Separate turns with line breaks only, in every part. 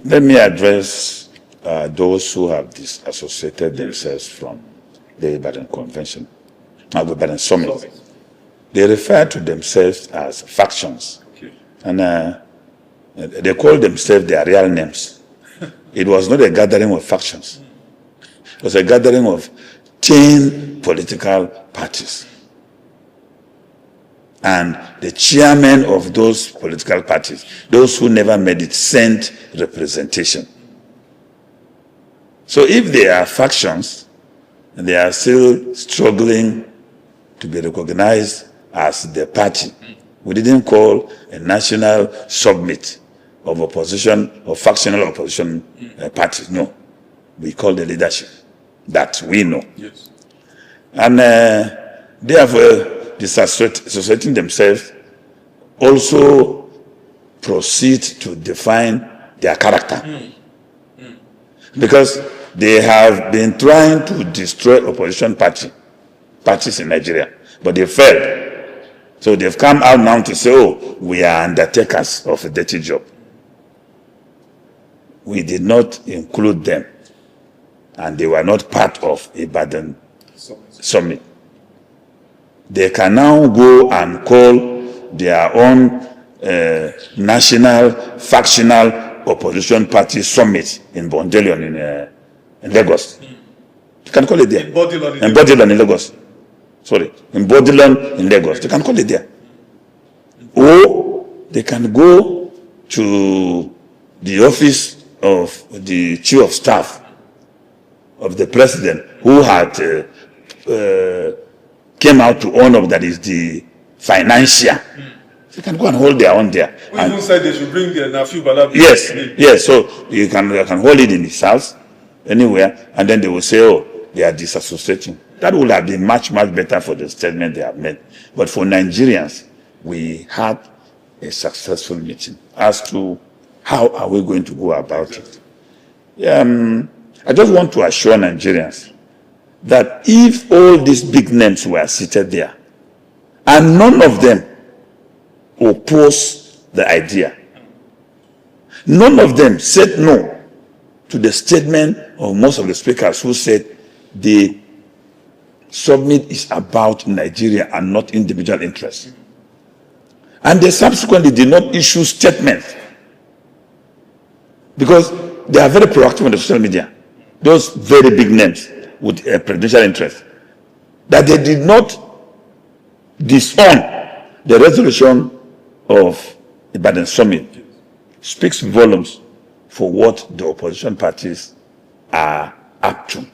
Let me address those who have disassociated themselves from the Ibadan Convention, the Ibadan Summit. They refer to themselves as factions. Okay. And they call themselves their real names. It was not a gathering of factions. It was a gathering of 10 political parties. And the chairman of those political parties, those who never made it, sent representation. So if they are factions, they are still struggling to be recognized as the party. We didn't call a national summit of opposition or factional opposition parties. No, we call the leadership that we know. Yes. And therefore, disassociating themselves also proceed to define their character. Because they have been trying to destroy opposition parties in Nigeria, but they failed. So they've come out now to say, oh, we are undertakers of a dirty job. We did not include them, and they were not part of Ibadan Summit. They can now go and call their own national factional opposition party summit in Bondelion in Lagos. You can call it there. In Bondelion in Lagos. Sorry, in Bondelion in Lagos. You can call it there. Or they can go to the office of the chief of staff of the president, who had came out to honor that is the financier. They can go and hold their own there.
We even said they should bring their nephew Balabi.
Yes, yes. So you can hold it in his house, anywhere, and then they will say, oh, they are disassociating. That would have been much, much better for the statement they have made. But for Nigerians, we had a successful meeting as to how are we going to go about it. I just want to assure Nigerians that if all these big names were seated there, and none of them opposed the idea, none of them said no to the statement of most of the speakers who said the summit is about Nigeria and not individual interests. And they subsequently did not issue statements because they are very proactive on the social media. Those very big names with a presidential interest, that they did not disown the resolution of the Ibadan Summit, speaks volumes for what the opposition parties are up to.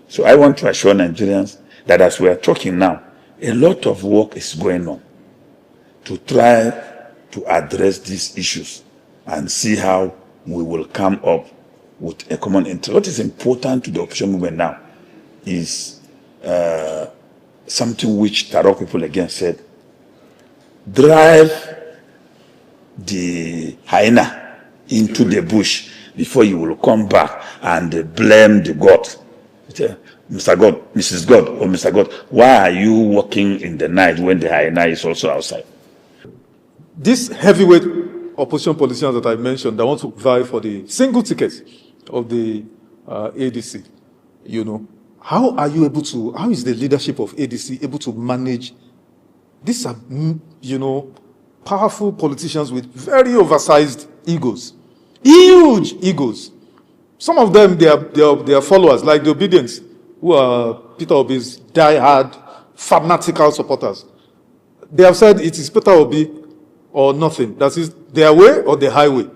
So I want to assure Nigerians that as we are talking now, a lot of work is going on to try to address these issues and see how we will come up with a common interest. What is important to the opposition movement now is something which Tarok people again said: drive the hyena into the bush before you will come back and blame the God. Mr. God, Mrs. God, or Mr. God, why are you walking in the night when the hyena is also outside?
These heavyweight opposition politicians that I mentioned that want to vie for the single ticket of the ADC, you know, how are you able to, how is the leadership of ADC able to manage these, you know, powerful politicians with very oversized egos, huge egos? Some of them, they are followers, like the Obedience, who are Peter Obi's die-hard, fanatical supporters. They have said it is Peter Obi or nothing. That is their way or the highway.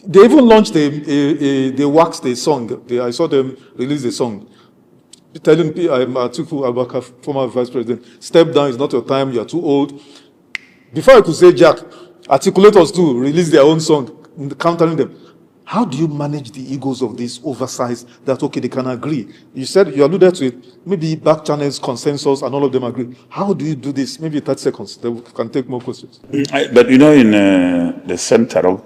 They even launched they waxed a song. I saw them release a song telling Atiku Abubakar, former vice president, step down, it's not your time, you're too old. Before I could say Jack, articulators too released their own song, countering them. How do you manage the egos of these oversized that, okay, they can agree? You said, you alluded to it, maybe back channels, consensus, and all of them agree. How do you do this? Maybe 30 seconds, then we can take more questions.
But you know, in the same Tarok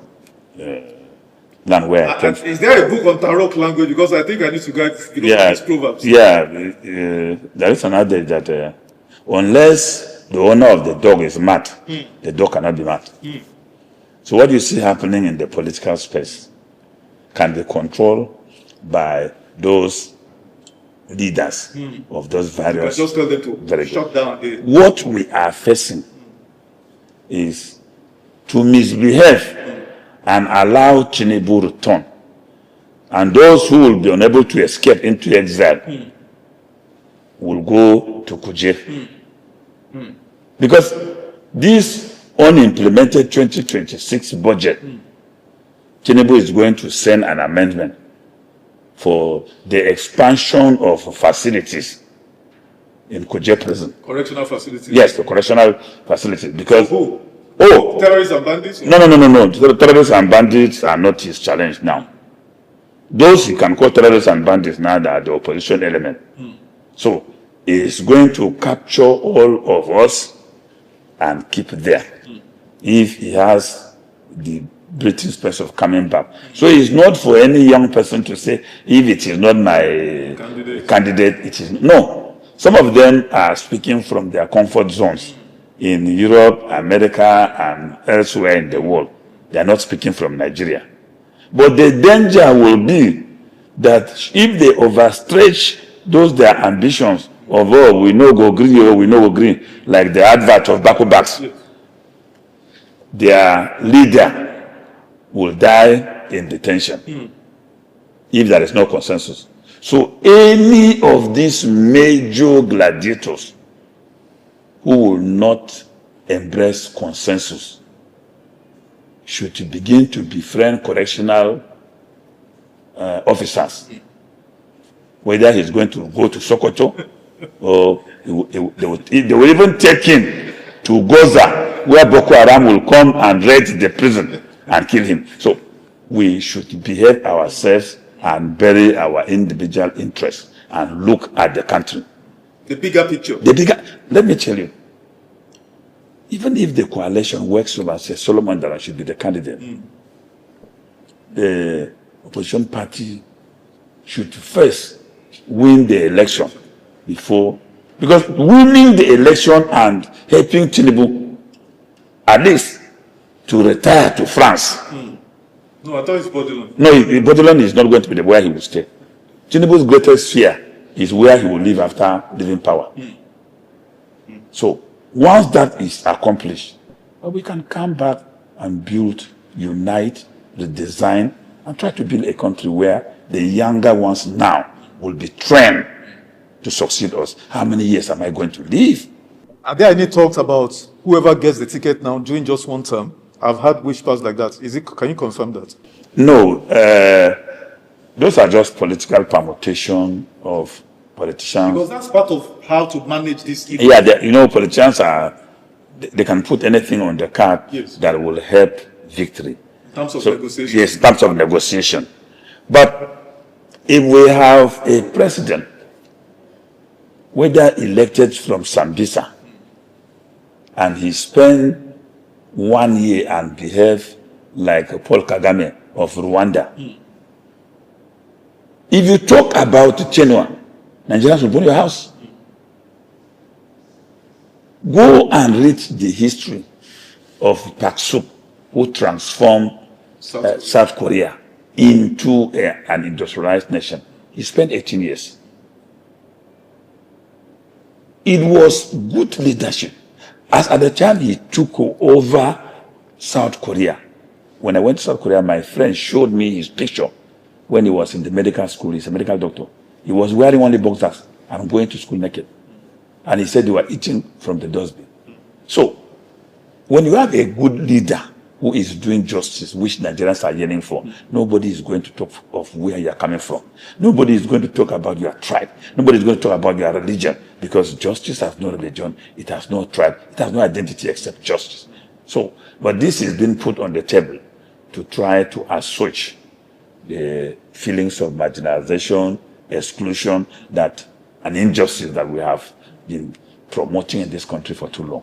land where I came from.
Is there a book on Tarok language? Because I think I need to get these proverbs.
Yeah, there is an adage that unless the owner of the dog is mad, the dog cannot be mad. So what you see happening in the political space can be controlled by those leaders of those various.
Just tell them to shut down.
What we are facing is to misbehave and allow Tinubu to return. And those who will be unable to escape into exile will go to Kuje. Because this unimplemented 2026 budget, Tinubu is going to send an amendment for the expansion of facilities in Kuje Prison.
Correctional facilities?
Yes, the correctional facilities. Because
who?
Oh,
terrorists and bandits?
No. The terrorists and bandits are not his challenge now. Those he can call terrorists and bandits now that are the opposition element. So he's going to capture all of us and keep there if he has the breathing space of coming back. So it's not for any young person to say, if it is not my candidate, it is. No. Some of them are speaking from their comfort zones in Europe, America, and elsewhere in the world. They are not speaking from Nigeria. But the danger will be that if they overstretch those their ambitions of, oh, we know go green, oh, we know go green, like the advert of Baku, their leader will die in detention if there is no consensus. So any of these major gladiators who will not embrace consensus should begin to befriend correctional officers, whether he's going to go to Sokoto or they will even take him to Goza, where Boko Haram will come and raid the prison and kill him. So we should behave ourselves and bury our individual interests and look at the country.
The bigger picture.
Let me tell you, even if the coalition works over and says Solomon Dalung should be the candidate, the opposition party should first win the election before, because winning the election and helping Tinubu at least to retire to France.
No, I thought it's Bodilon.
No, Bodilon is not going to be where he will stay. Tinubu's greatest fear is where he will live after leaving power. So once that is accomplished, we can come back and build, unite, redesign, and try to build a country where the younger ones now will be trained to succeed us. How many years am I going to live?
Are there any talks about whoever gets the ticket now doing just one term? I've had whispers like that. Can you confirm that?
No. Those are just political permutation of politicians.
Because that's part of how to manage this.
Yeah, politicians they can put anything on the card that will help victory.
In terms of negotiation.
Yes, in terms of negotiation. But if we have a president, whether elected from Sambisa, and he spent 1 year and behave like Paul Kagame of Rwanda. If you talk about Chenua, Nigerians will burn your house. Go and read the history of Park Suk, who transformed South Korea into an industrialized nation. He spent 18 years. It was good leadership. As at the time he took over South Korea, when I went to South Korea, my friend showed me his picture when he was in the medical school. He's a medical doctor. He was wearing only boxers and going to school naked. And he said they were eating from the dustbin. So, when you have a good leader who is doing justice, which Nigerians are yearning for, nobody is going to talk of where you are coming from. Nobody is going to talk about your tribe. Nobody is going to talk about your religion, because justice has no religion, it has no tribe, it has no identity except justice. So, but this is being put on the table to try to assuage the feelings of marginalization, exclusion, that an injustice that we have been promoting in this country for too long.